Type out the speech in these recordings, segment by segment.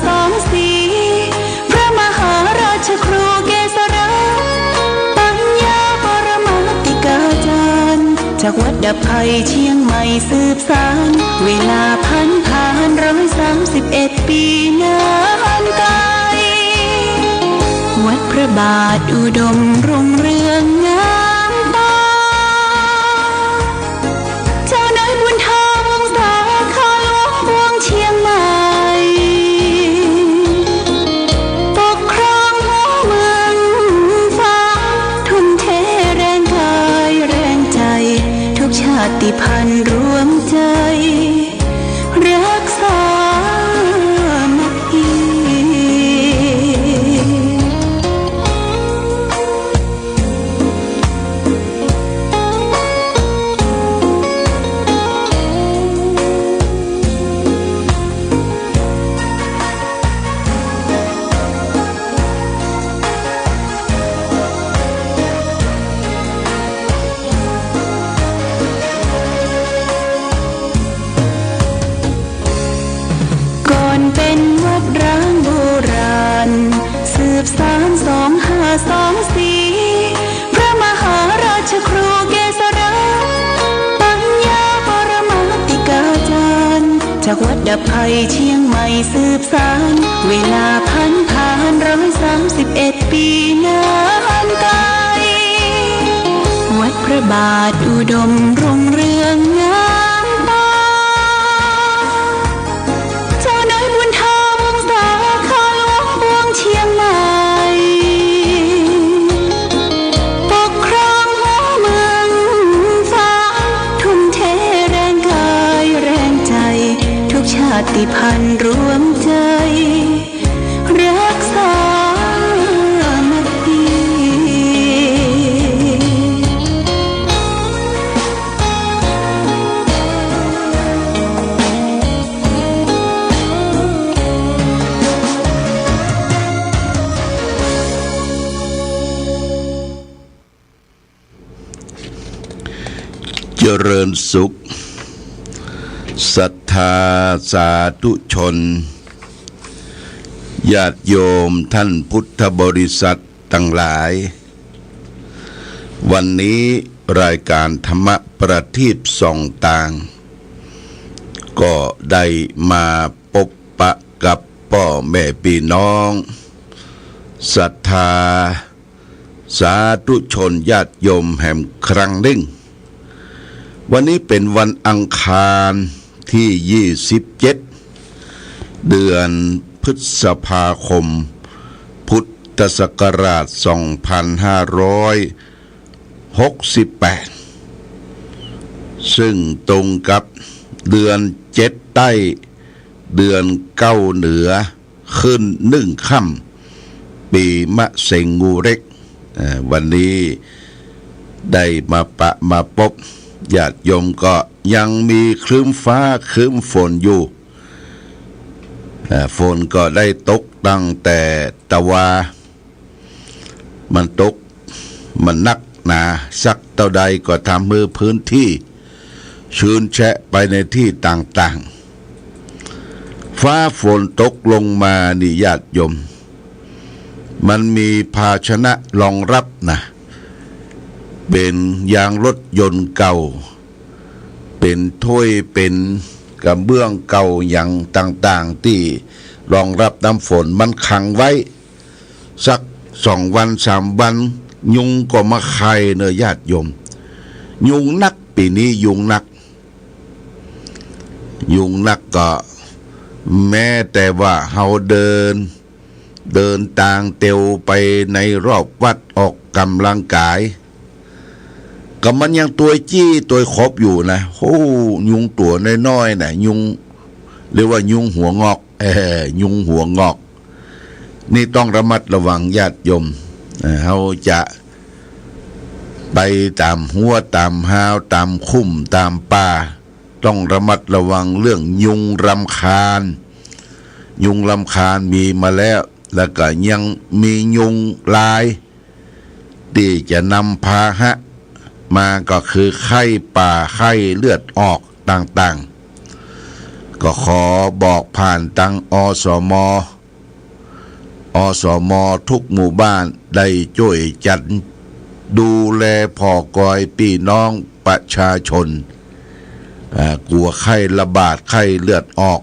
สองสีพระมหาราชครูเกษราปัญญาปรมาติกาจารย์จากวัดดับภัยเชียงใหม่สืบสานเวลาผ่าน131 ปีนานไกลวัดพระบาทอุดมรุ่งเรืองงามตาเจ้านายบุญธาวงศาข้าหลวงพวงเชียงใหม่ปกครองหัวเมืองฟ้าทุ่มเทแรงกายแรงใจทุกชาติพันธุ์รวมใจรักษามัคคีเป็นวัดร้างโบราณสืบสาน2524พระมหาราชครูเกษราปัญญาปรมาติกาจารย์จากวัดดับภัยเชียงใหม่สืบสานเวลาผ่าน131 ปีนานไกลวัดพระบาทอุดมรุ่งเรืองงามตาเชียงใหม่ปกครองหัวเมืองฟ้าทุ่มเทแรงกายแรงใจทุกชาติพันธุ์รวมใจรักษามัคคีเจริญสุขศรัทธาสาธุชนญาติโยมท่านพุทธบริษัททั้งหลายวันนี้รายการธรรมประทีปส่องต่างก็ได้มาพบปะกับพ่อแม่พี่น้องศรัทธาสาธุชนญาติโยมแห่งครั้งหนึ่งวันนี้เป็นวันอังคารที่27เดือนพฤษภาคมพุทธศักราช2568ซึ่งตรงกับเดือน7ใต้เดือน9เหนือขึ้น1ค่ำปีมะเส็งงูเร็กวันนี้ได้มาพบญาติโยมก็ยังมีครึ้มฟ้าครึ้มฝนอยู่ฝนก็ได้ตกตั้งแต่ตะวามันตกมันนักหนาสักเท่าใดก็ทำมือพื้นที่ชื้นแฉะไปในที่ต่างๆฟ้าฝนตกลงมานี่ญาติโยมมันมีภาชนะรองรับนะเป็นยางรถยนต์เก่าเป็นถ้วยเป็นกระเบื้องเก่าอย่างต่างๆที่รองรับน้ำฝนมันขังไว้สัก2 วัน 3 วันยุงก็มาไข่เนอะญาติโยมยุงนักปีนี้ยุงนักก็แม้แต่ว่าเฮาเดินทางเตียวไปในรอบวัดออกกำลังกายก็มันยังตัวจี้ตัวครบอยู่นะโอ้ยุงตัวน้อยๆนะยุงเรียกว่ายุงหัวงอกยุงหัวงอกนี่ต้องระมัดระวังญาติโยมเขาจะไปตามหัวตามหาวตามคุ้มตามป่าต้องระมัดระวังเรื่องยุงรำคาญมีมาแล้วก็ยังมียุงลายที่จะนำพาหะมาก็คือไข้ป่าไข้เลือดออกต่างๆ ก็ขอบอกผ่านตังอสมทุกหมู่บ้านได้ช่วยจัดดูแลพ่อกอยพี่น้องประชาชนกลัวไข้ระบาดไข้เลือดออก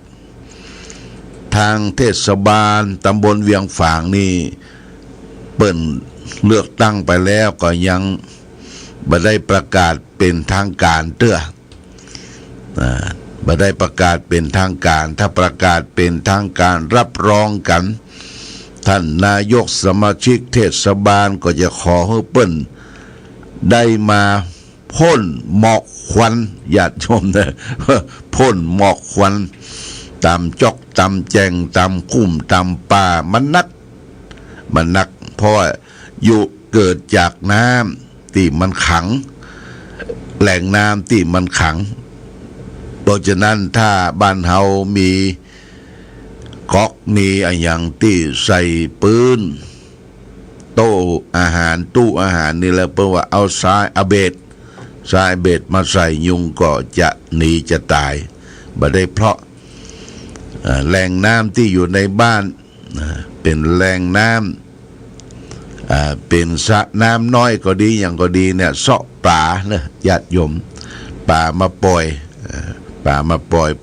ทางเทศบาลตำบลเวียงฝางนี่เปิ่นเลือกตั้งไปแล้วก็ยังบ่ได้ประกาศเป็นทางการเตื้อบ่ได้ประกาศเป็นทางการถ้าประกาศเป็นทางการรับรองกันท่านนายกสมาชิกเทศบาลก็จะขอให้เปิ้นได้มาพ่นหมอกควันญาติโยมนะพ่นหมอกควันตามจอกตามแจงตามคุ้มตามป่ามันนักเพราะว่าอยู่เกิดจากน้ำที่มันขังแหล่งน้ำที่มันขังเพราะฉะนั้นถ้าบ้านเฮามีก๊อกมีอะไรอย่างที่ใส่ปืนโต๊ะอาหารตู้อาหารนี่แหละเพราะว่าเอาทรายเบ็ดมาใส่ยุงก็จะหนีจะตายบ่ได้เพราะแหล่งน้ำที่อยู่ในบ้านเป็นแหล่งน้ำเป็นสระน้ำน้อยก็ดีอย่างก็ดีเนี่ยเสาะป่าเนี่ยญาติโยมป่ามาปล่อย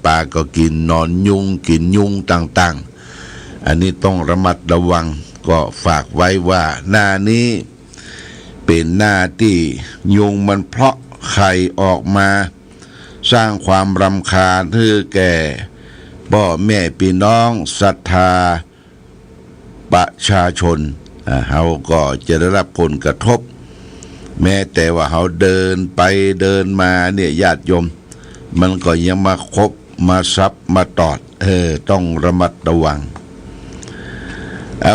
ปลาก็กินนอนยุงกินยุงต่างๆอันนี้ต้องระมัดระวังก็ฝากไว้ว่าหน้านี้เป็นหน้าที่ยุงมันเพาะไข่ออกมาสร้างความรำคาญให้แก่พ่อแม่พี่น้องศรัทธาประชาชนเขาก็จะได้รับผลกระทบแม้แต่ว่าเขาเดินไปเดินมาเนี่ยญาติโยมมันก็ยังมาคบมาซับมาตอดต้องระมัดระวัง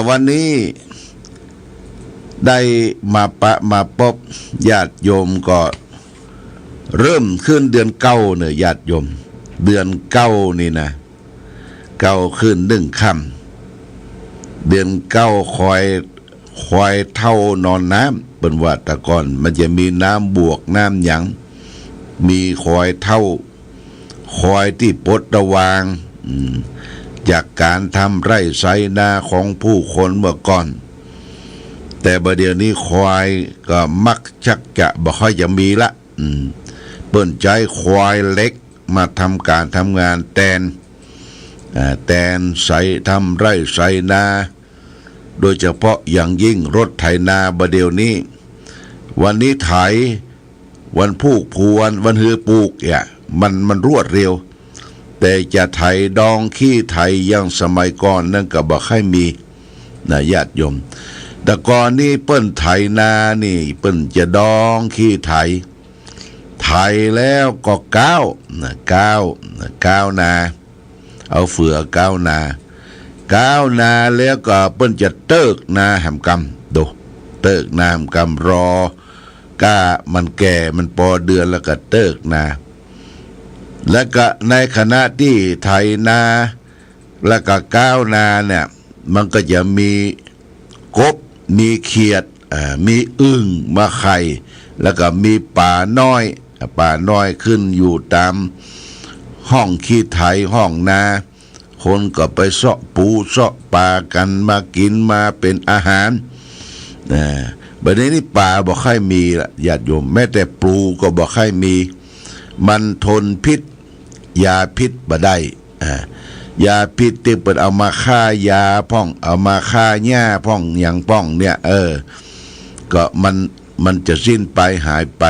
วันนี้ได้มาพบญาติโยมก็เริ่มขึ้นเดือน9เนี่ยญาติโยมเดือน9นี่นะ9ขึ้น1 ค่ำเดือน9คอยเท่านอนน้ำเป็นว่าแต่ก่อนมันจะมีน้ำบวกน้ำหยังมีคอยเท่าคอยที่ปลดระวางจากการทำไร่ไถนาของผู้คนเมื่อก่อนแต่บัดเดี๋ยวนี้ควายก็มักชักจะบ่ค่อยจะมีละเปิ้นใจควายเล็กมาทำการทำงานแตนไถทำไร่ไถนาโดยเฉพาะอย่างยิ่งรถไถนาบัดเดี๋ยวนี้วันนี้ไถวันพูกพวนวันฮือปลูกมันรวดเร็วแต่จะไถดองขี้ไถอย่างสมัยก่อนนั่นก็บ่ค่อยมีนะญาติโยมแต่ก่อนนี้เปิ้นไถนานี่เปิ้นจะดองขี้ไถแล้วก็ก้าวนาเอาเฟือก้าวนาแล้วก็เปิ้นจะเติกนาแหมกำดูเติกนาแหมกำรอก้ามันแก่มันพอเดือนแล้วก็เติกนาแล้วก็ในขณะที่ไถนาแล้วก็ก้าวนาเนี่ยมันก็จะมีกบมีเขียดมีอึ่งมาไข่แล้วก็มีป่าน้อยขึ้นอยู่ตามห้องขี้ไถห้องนาคนก็ไปเสาะปูเสาะปลากันมากินมาเป็นอาหารบัดนี้ป่าบ่ค่อยมีละญาติโยมแม้แต่ปลูก็บ่ค่อยมีมันทนพิษยาพิษบ่ได้ยาพิษที่เปิดเอามาฆ่ายาพ่องเอามาฆ่าหญ้าพ่องอย่างป้องเนี่ยก็มันจะสิ้นไปหายไป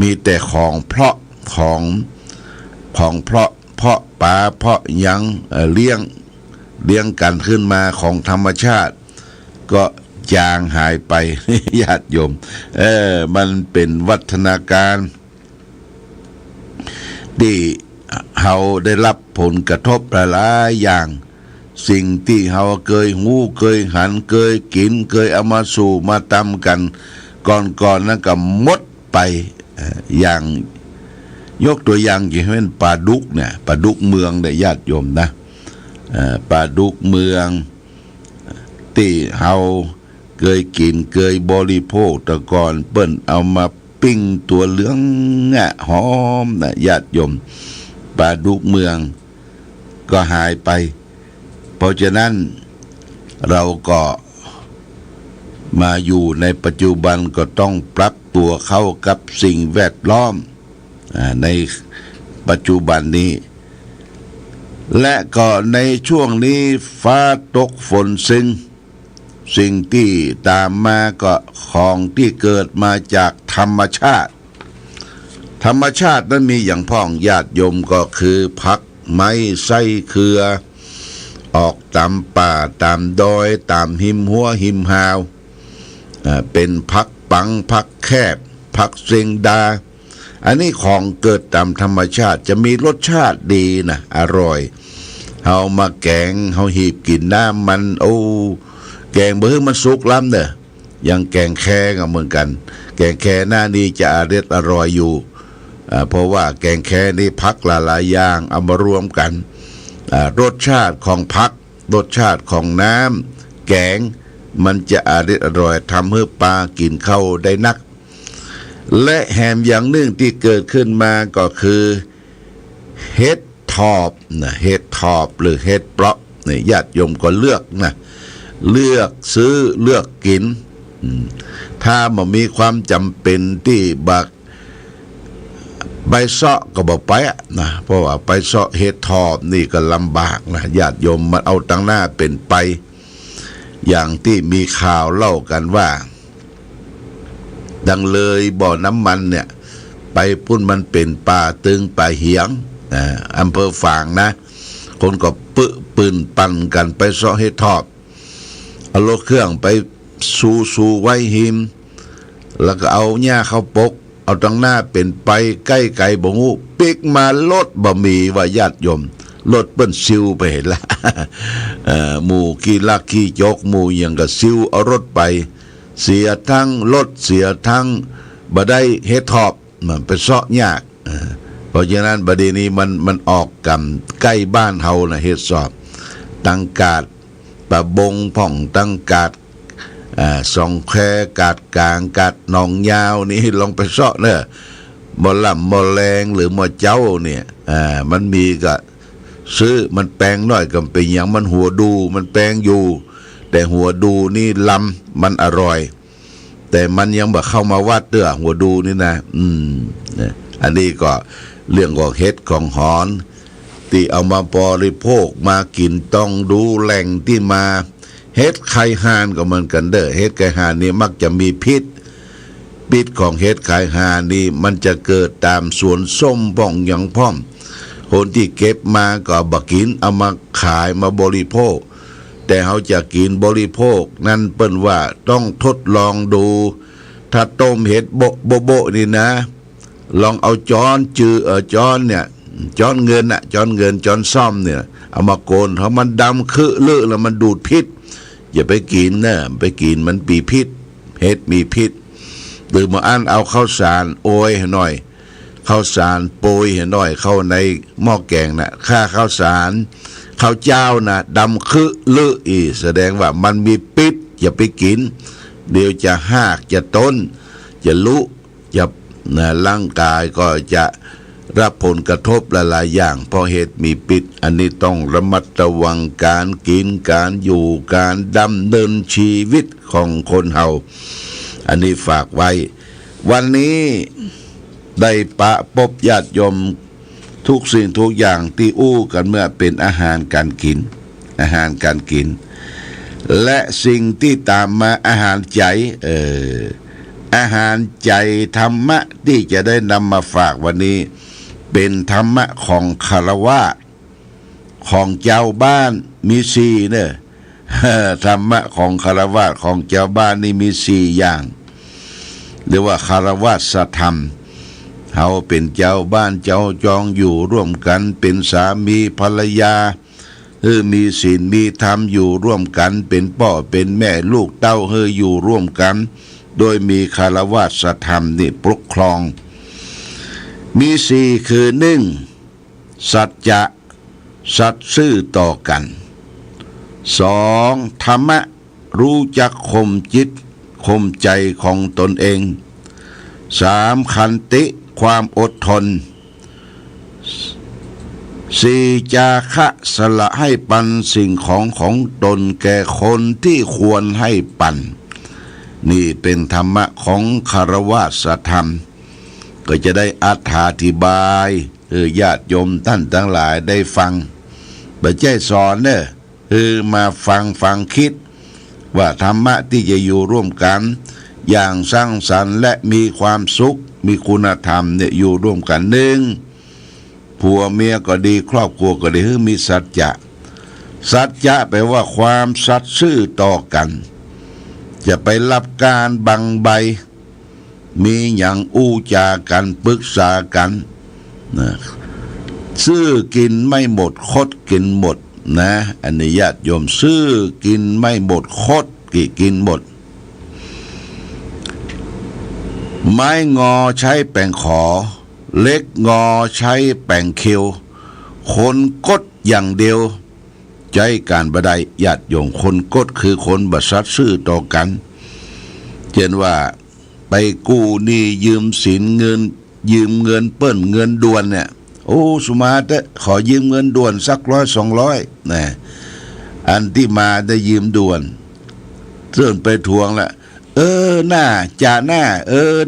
มีแต่ของเพาะปลาเพาะยังเลี้ยงกันขึ้นมาของธรรมชาติก็จางหายไป ญาติโยมมันเป็นวัฒนาการที่เฮาได้รับผลกระทบหลายอย่างสิ่งที่เฮาเคยหูเคยหันเคยกินเคยเอามาสู่มาตำกันก่อนนั้นก็หมดไปอย่างยกตัวอย่างอย่างเช่นปลาดุกเนี่ยปลาดุกเมืองได้ญาติโยมนะปลาดุกเมืองที่เฮาเคยกินเคยบริโภคแต่ก่อนเปิ้นเอามาปิ้งตัวเหลืองหอมนะญาติโยมปลาดุกเมือง ก็หายไปเพราะฉะนั้นเราก็มาอยู่ในปัจจุบันก็ต้องปรับตัวเข้ากับสิ่งแวดล้อมในปัจจุบันนี้และก็ในช่วงนี้ฟ้าตกฝนสิ่งที่ตามมาก็ของที่เกิดมาจากธรรมชาตินั้นมีอย่างพ้องญาติโยมก็คือผักไม้ไส้เครือออกตามป่าตามดอยตามหิมหัวหิมหาวเป็นผักปังผักแคบผักเซงดาอันนี้ของเกิดตามธรรมชาติจะมีรสชาติดีนะอร่อยเฮามาแกงเฮาหีบกินน้ำมันโอ้แกงเบื้อมันสุกล้ำเด้อยังแกงแค่ก็เหมือนกันแกงแค่หน้านี้จะอร่อยอยู่เพราะว่าแกงแค่นี่ผักหลายอย่างเอามารวมกันรสชาติของผักรสชาติของน้ำแกงมันจะอร่อยทำให้ปลากินเข้าได้นักและแหมอย่างหนึ่งที่เกิดขึ้นมาก็คือเห็ดถอบนะเห็ดถอบหรือเห็ดเปราะนี่ญาติโยมก็เลือกซื้อเลือกกินถ้ามันมีความจำเป็นที่บักไปเสาะก็บอกไปนะเพราะว่าไปเสาะเห็ดถอบนี่ก็ลำบากนะญาติโยมมันเอาตั้งหน้าเป็นไปอย่างที่มีข่าวเล่ากันว่าดังเลยบ่อน้ำมันเนี่ยไปพุ่นมันเป็นป่าตึงป่าเหียงอำเภอฝางนะคนก็ปืนปั่นกันไปเสาะเห็ดถอบเอารถเครื่องไปสู่ไว้หิมแล้วก็เอาหญ้าเข้าปกเอาตั้งหน้าเป็นไปใกล้ไก่บ่งูปิกมารถบ่มีว่าญาติโยมรถเปิ้นซิวไปเห็นละหมู่ขี่ลักขี่จกหมู่ยังก็ซิวเอารถไปเสียทั้งรถเสียทั้งบ่ได้เฮ็ดทอบมันไปเสาะยากเพราะฉะนั้นประเด็นนี้มันออกกันใกล้บ้านเฮานะเฮ็ดสอบตั้งกาดปะบงพ่องตั้งกาดสองแควกาดกลางกาดหนองยาวนี่ลองไปเสาะเนอะมอลำมอแรงหรือมอเจ้าเนี่ยมันมีก็ซื้อมันแปลงน้อยก็เป็นอย่างมันหัวดูมันแปลงอยู่แต่หัวดูนี่ลำมันอร่อยแต่มันยังบ่เข้ามาวัดเด้อหัวดูนี่นะอันนี้ก็เรื่องของเฮ็ดของหอนที่เอามาบริโภคมากินต้องดูแหล่งที่มาเฮ็ดไข่ห่านก็เหมือนกันเด้อเฮ็ดไข่ห่านนี่มักจะมีพิษของเฮ็ดไข่ห่านนี่มันจะเกิดตามสวนส้มป่องอย่างพ่อมคนที่เก็บมาก็บ่กินเอามาขายมาบริโภคแต่เขาจะกินบริโภคนั่นเปิ้นว่าต้องทดลองดูถ้าต้มเห็ดโบนี่นะลองเอาจ้อนจ้อนเนี่ยจ้อนเงินจ้อนซ่อมเนี่ยเอามาโกนเขามันดำคือเลอะแล้วมันดูดพิษอย่าไปกินนะไปกินมันปีพิษเห็ดมีพิษหรือมาเอาข้าวสารโอยให้หน่อยข้าวสารโปยให้หน่อยเข้าในหม้อแกงนะค่าข้าวสารข้าวเจ้านะดำคือเลอะอีแสดงว่ามันมีพิษอย่าไปกินเดี๋ยวจะหากจะต้นจะลุจะร่างกายก็จะรับผลกระทบหลายๆอย่างเพราะเหตุมีพิษอันนี้ต้องระมัดระวังการกินการอยู่การดำเนินชีวิตของคนเฮาอันนี้ฝากไว้วันนี้ได้ปะพบญาติโยมทุกสิ่งทุกอย่างที่อู้กันเมื่อเป็นอาหารการกินและสิ่งที่ตามมาอาหารใจอาหารใจธรรมะที่จะได้นำมาฝากวันนี้เป็นธรรมะของคฤหัสถ์ของเจ้าบ้านมีสี่เนี่ยธรรมะของคฤหัสถ์ของเจ้าบ้านนี่มีสี่อย่างเรียกว่าคฤหัสถธรรมเฮาเป็นเจ้าบ้านเจ้าจองอยู่ร่วมกันเป็นสามีภรรยามีศีลมีธรรมอยู่ร่วมกันเป็นพ่อเป็นแม่ลูกเต้าอยู่ร่วมกันโดยมีคฤหัสถธรรมนี่ปกครองมีสี่คือหนึ่งสัจจะสัตย์ซื่อต่อกันสองธรรมะรู้จักข่มจิตข่มใจของตนเองสามขันติความอดทน สี่จาคะสละให้ปันสิ่งของตนแก่คนที่ควรให้ปันนี่เป็นธรรมะของคารวะธรรมก็จะได้อธิบายญาติโยมท่านทั้งหลายได้ฟังบ่ใช่สอนเด้อมาฟังคิดว่าธรรมะที่จะอยู่ร่วมกันอย่างสร้างสรรค์และมีความสุขมีคุณธรรมเนี่ยอยู่ร่วมกันหนึ่งผัวเมียก็ดีครอบครัวก็ดีมีสัจจะแปลว่าความสัตย์ซื่อต่อกันจะไปรับการบังใบมีอย่างอู้จากันปรึกษากันนะซื้อกินไม่หมดคดกินหมดนะอันนี้ญาติโยมซื้อกินไม่หมดคดกินหมดไม้งอใช้แป่งขอเล็กงอใช้แป่งเคียวคนกดอย่างเดียวใจการบดายญาติโยมคนกดคือคนบัสัตย์ซื่อต่อกันเช่นว่าไปกู้หนี้ยืมสินเงินเปิ้นเงินด่วนเนี่ยโอ้สุมาเตะขอยืมเงินด่วนสัก100-200นะอันที่มาได้ยืมด่วนเสื่อไปทวงละหน้าจ่าหน้า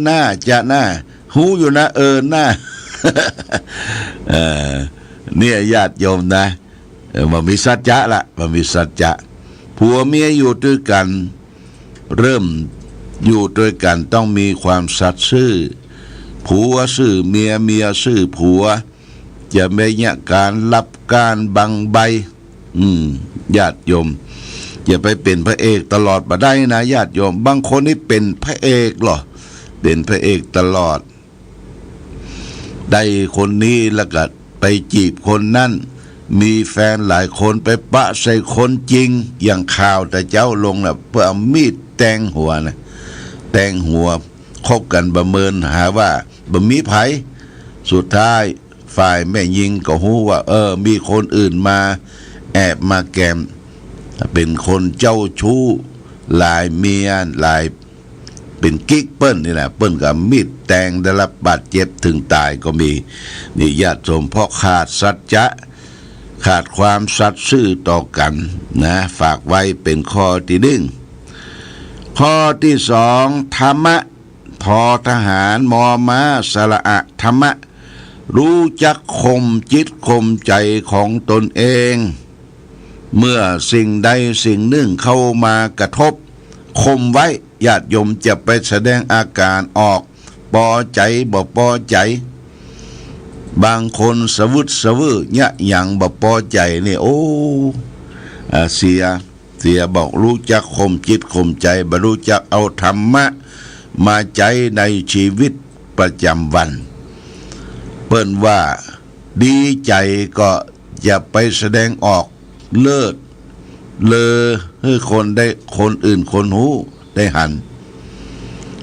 หน้าจ่าหน้าหูอยู่นะหน้า เนี่ยญาติโยมนะมันมีสัจจะละมันมีสัจจะผัวเมียอยู่ด้วยกันเริ่มอยู่ด้วยกันต้องมีความสัตย์ซื่อผัวซื่อเมียซื่อผัวจะไม่เนี่ยการรับการบังใบญาติโยมอย่าไปเป็นพระเอกตลอดมาได้นะญาติโยมบางคนนี่เป็นพระเอกหรอเป็นพระเอกตลอดได้คนนี้แล้วก็ไปจีบคนนั้นมีแฟนหลายคนไปปะใส่คนจริงอย่างข่าวแต่เจ้าลงน่ะเพื่อเอามีดแทงหัวนะแทงหัวคบกันประเมินหาว่าบ่มีไผสุดท้ายฝ่ายแม่ยิงก็ฮู้ว่ามีคนอื่นมาแอบมาแกมเป็นคนเจ้าชู้หลายเมียหลายเป็นกิ๊กเปิ้ลนี่แหละเปิ้ลกับมีดแทงได้รับบาดเจ็บถึงตายก็มีนี่ญาติโยมเพราะขาดสัจจะขาดความสัตย์ซื่อต่อกันนะฝากไว้เป็นข้อที่หนึ่งข้อที่สองธรรมะพอทหารมอม้าสระอะธรรมะรู้จักข่มจิตข่มใจของตนเองเมื่อสิ่งใดสิ่งหนึ่งเข้ามากระทบข่มไว้ญาติโยมจะไปแสดงอาการออกพอใจบ่พอใจบางคนสวืดเนี่ยอย่างบ่พอใจนี่โอ้เสียบอกรู้จักข่มจิตข่มใจบ่รู้จักเอาธรรมะมาใจในชีวิตประจำวันเปิ้นว่าดีใจก็อย่าไปแสดงออกเลิศเลอให้คนอื่นคนหูได้หัน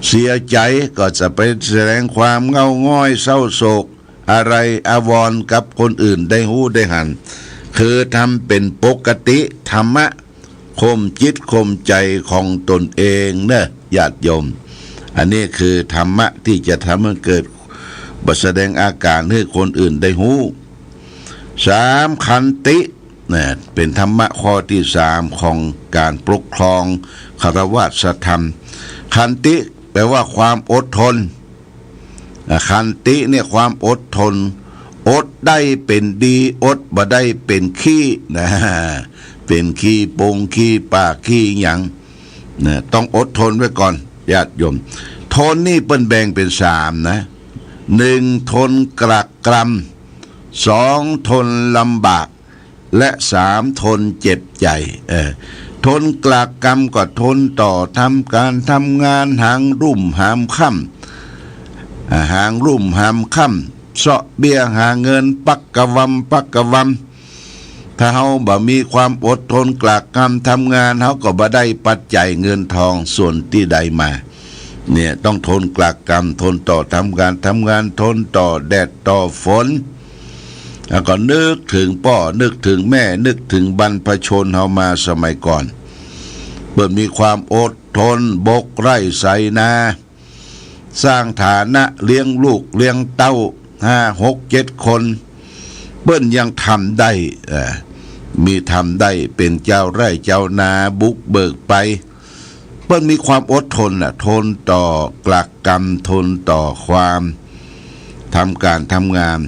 เสียใจก็จะไปแสดงความเงาง้อยเศร้าโศกอะไรอาวรณ์กับคนอื่นได้หูได้หันคือทำเป็นปกติธรรมะข่มจิตข่มใจของตนเองเนอะญาติโยมอันนี้คือธรรมะที่จะทำให้เกิดแสดงอาการให้คนอื่นได้หูสามขันติเนี่ยเป็นธรรมะข้อที่สามของการปกครองคฤหัสถธรรมขันติแปลว่าความอดทนขันติเนี่ยความอดทนอดได้เป็นดีอดบ่ได้เป็นขี้นะเป็นขี้ปงขี้ปากขี้หยังนะต้องอดทนไว้ก่อนญาติโยมทนนี่เปิ้นแบ่งเป็นสามนะหนึ่งทนกระกรำสองทนลำบากและสามทนเจ็บใจทนกระกรรมก็ทนต่อทำการทำงานหางรุ่มหามค่ำหางรุ่มหามค่ำเสาะเบี้ยหาเงินปักกะวัมถ้าเฮาบ่มีความอดทนกระกรรมทำงานเฮาก็บ่ได้ปัจจัยเงินทองส่วนที่ใดมาเนี่ยต้องทนกระกรรมทนต่อทำงานทนต่อแดดต่อฝนแล้วก็นึกถึงพ่อนึกถึงแม่นึกถึงบรรพชนเฮามาสมัยก่อนเปิดมีความอดทนบกไร่ไสนาสร้างฐานะเลี้ยงลูกเลี้ยงเต้า5-6-7 คน เปิ้นยังทำได้มีทำได้เป็นเจ้าไร่เจ้านาบุกเบิกไปเปิ้นมีความอดทนทนต่อกลักกรรมทนต่อความทำการทำงาน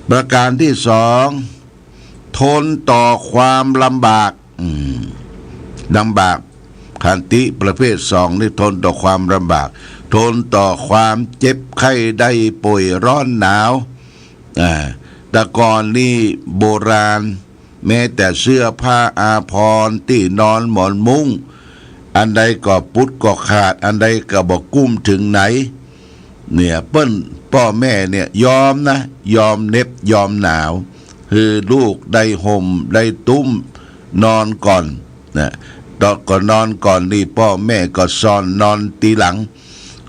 ประการที่สองทนต่อความลำบากขันติประเภทสองนี่ทนต่อความลำบากทนต่อความเจ็บไข้ได้ป่วยร้อนหนาวแต่ก่อนนี่โบราณแม้แต่เสื้อผ้าอาภรณ์ที่นอนหมอนมุ้งอันใดก็ปุดก็ขาดอันใดก็บอกกุ้มถึงไหนเนี่ยเปิ้นพ่อแม่เนี่ยยอมเน็บยอมหนาวคือลูกได้ห่มได้ตุ้มนอนก่อนนะตอนก่อนนอนก่อนนี่พ่อแม่ก็ซ่อนนอนตีหลัง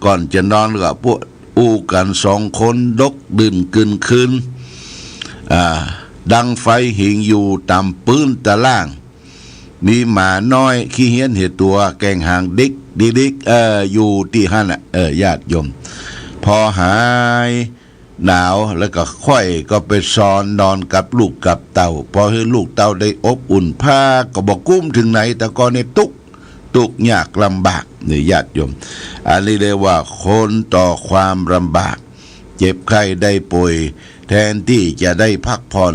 ก่อนจะนอนก็พวกอู้กันสองคนดกดื่นกึนคืนดังไฟหิงอยู่ตามปื้นตะล่างมีหมาน้อยขี้เหี้ยนเห็ดตัวแกงหางดิกอยู่ที่หั่นญาติโยมพอหายหนาวแล้วก็ค่อยก็ไปซ้อนนอนกับลูกกับเต่าพอให้ลูกเต่าได้อบอุ่นผ้าก็บอกกุ้มถึงไหนแต่ก็ในตุกยากลำบากนี่ญาติโยมอันนี้เรียกว่าคนต่อความลำบากเจ็บไข้ได้ป่วยแทนที่จะได้พักผ่อน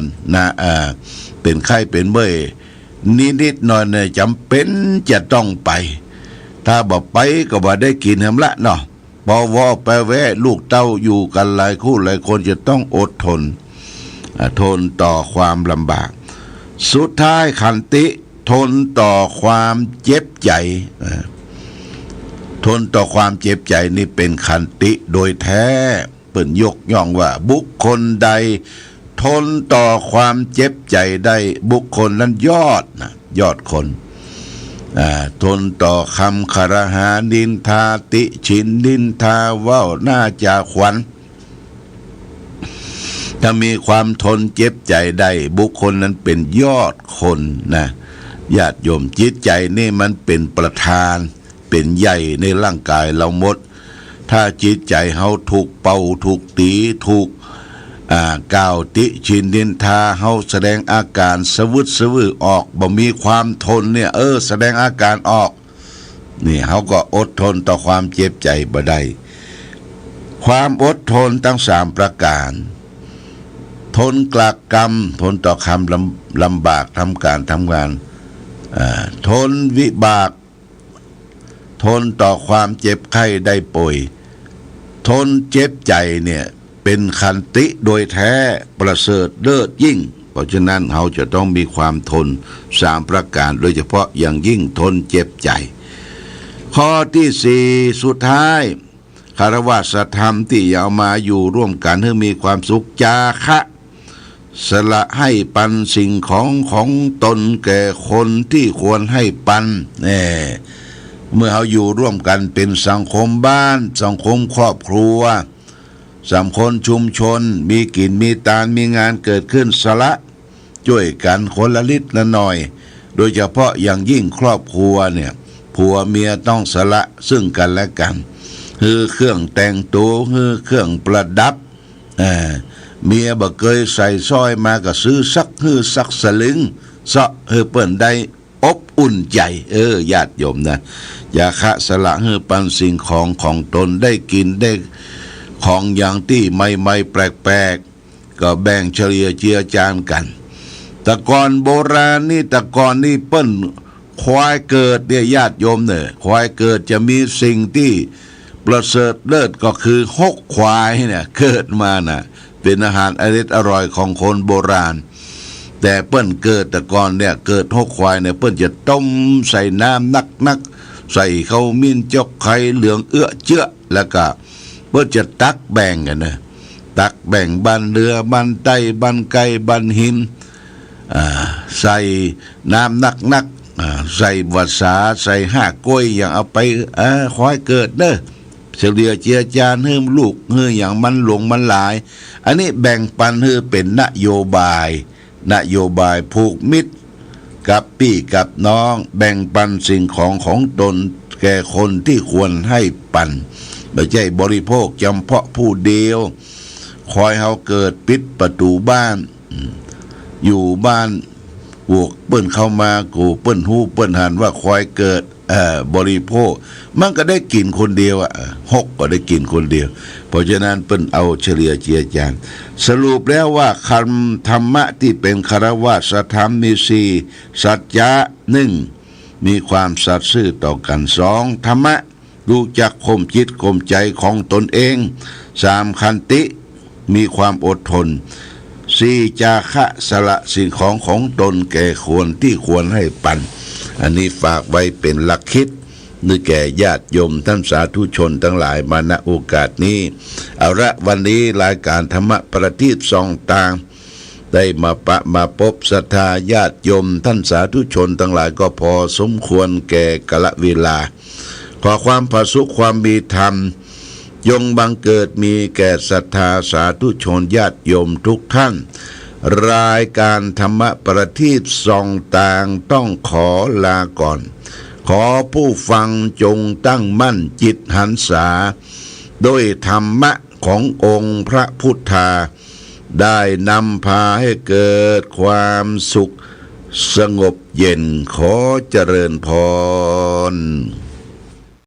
เป็นไข้เป็นเมื่อยนิดหน่อยเนี่ยจำเป็นจะต้องไปถ้าบอกไปก็บ่ได้กินหำละเนาะพอวอไปแวะลูกเต้าอยู่กันหลายคู่หลายคนจะต้องอดทนต่อความลำบากสุดท้ายขันติทนต่อความเจ็บใจทนต่อความเจ็บใจนี่เป็นขันติโดยแท้เปิ่นยกย่องว่าบุคคลใดทนต่อความเจ็บใจได้บุคคลนั้นยอดคนทนต่อคำคารหานินทาติฉินนินทาว่าวน่าจะขวัญถ้ามีความทนเจ็บใจได้บุคคลนั้นเป็นยอดคนนะญาติโยมจิตใจนี่มันเป็นประธานเป็นใหญ่ในร่างกายเราหมดถ้าจิตใจเฮาถูกเป่าถูกตีถูกกล่าวติชินนินทาเฮาแสดงอาการสวืดออกบ่มีความทนเนี่ยแสดงอาการออกนี่เฮาก็อดทนต่อความเจ็บใจบ่ได้ความอดทนทั้ง3ประการทนกลักกรรมทนต่อความลำบากทำการทำงานทนวิบากทนต่อความเจ็บไข้ได้ป่วยทนเจ็บใจเนี่ยเป็นขันติโดยแท้ประเสริฐเลิศยิ่งเพราะฉะนั้นเราจะต้องมีความทน3ประการโดยเฉพาะอย่างยิ่งทนเจ็บใจข้อที่4สุดท้ายคารวะธรรมที่เอามาอยู่ร่วมกันให้มีความสุขจาคะสละให้ปันสิ่งของตนแก่คนที่ควรให้ปันเมื่อเราอยู่ร่วมกันเป็นสังคมบ้านสังคมครอบครัวสังคมชุมชนมีกินมีตาลมีงานเกิดขึ้นสละช่วยกันคนละนิดละหน่อยโดยเฉพาะอย่างยิ่งครอบครัวเนี่ยผัวเมียต้องสละซึ่งกันและกันคือเครื่องแต่งตัวคือเครื่องประดับเมียบ่เคยใส่สร้อยมาก็ซื้อสักสลึงเปิ้นได้อบอุ่นใจญาติโยมนะอย่าคะสละให้ปันสิ่งของตนได้กินได้ของอย่างที่ใหม่ๆแปลกๆก็แบ่งเฉลี่ยเจือจานกันแต่ก่อนโบราณนี่เปิ้นควายเกิดเนี่ยญาติโยมเนี่ยควายเกิดจะมีสิ่งที่ประเสริฐเลิศก็คือหกควายเนี่ยเกิดมาน่ะเป็นอาหารอร่อยของคนโบราณแต่เปิ้นเกิดแต่ก่อนเนี่ยเกิดหกควายเนี่ยเปิ้นจะต้มใส่น้ำนักใส่ข้าวมิ้นจกไข่เหลืองเจื้อแล้วก็เปิ้นจะตักแบ่งกันนะตักแบ่งบันเรือบันไตบันไก่บันหินใส่น้ำนักใส่วัสาใส่ห้ากล้วยอย่างเอาไปควายเกิดเด้อเฉลี่ยเจียจานให้ลูกให้อย่างมันหลงมันหลายอันนี้แบ่งปันให้เป็นนโยบายผูกมิตรกับพี่กับน้องแบ่งปันสิ่งของตนแก่คนที่ควรให้ปันไม่ใช่บริโภคจำเพาะผู้เดียวคอยเฮาเกิดปิดประตูบ้าน อยู่บ้านพวกเปิ้นเข้ามากูเปิ้นฮู้เปิ้นหันว่าควายเกิดบริโภคมันก็ได้กินคนเดียวหกก็ได้กินคนเดียวเพราะฉะนั้นเปิ้นเอาเฉลี่ยเจียจานสรุปแล้วว่าคำธรรมะที่เป็นคารวะสธรรมมีสี่สัจจะหนึ่งมีความสัตย์ซื่อต่อกันสองธรรมะรู้จักข่มจิตข่มใจของตนเองสามขันติมีความอดทนสี่จาคะสละสิ่งของตนแก่ที่ควรให้ปันอันนี้ฝากไว้เป็นหลักคิดนึกแก่ญาติโยมท่านสาธุชนทั้งหลายมาณโอกาสนี้เอาละวันนี้รายการธรรมะประทีปส่องต่างได้มาพบศรัทธาญาติโยมท่านสาธุชนทั้งหลายก็พอสมควรแก่กาลเวลาขอความผาสุขความมีธรรมยงบังเกิดมีแก่ศรัทธาสาธุชนญาติโยมทุกท่านรายการธรรมะประทีปส่องต่างต้องขอลาก่อนขอผู้ฟังจงตั้งมั่นจิตหันษาด้วยธรรมะขององค์พระพุทธาได้นำพาให้เกิดความสุขสงบเย็นขอเจริญพร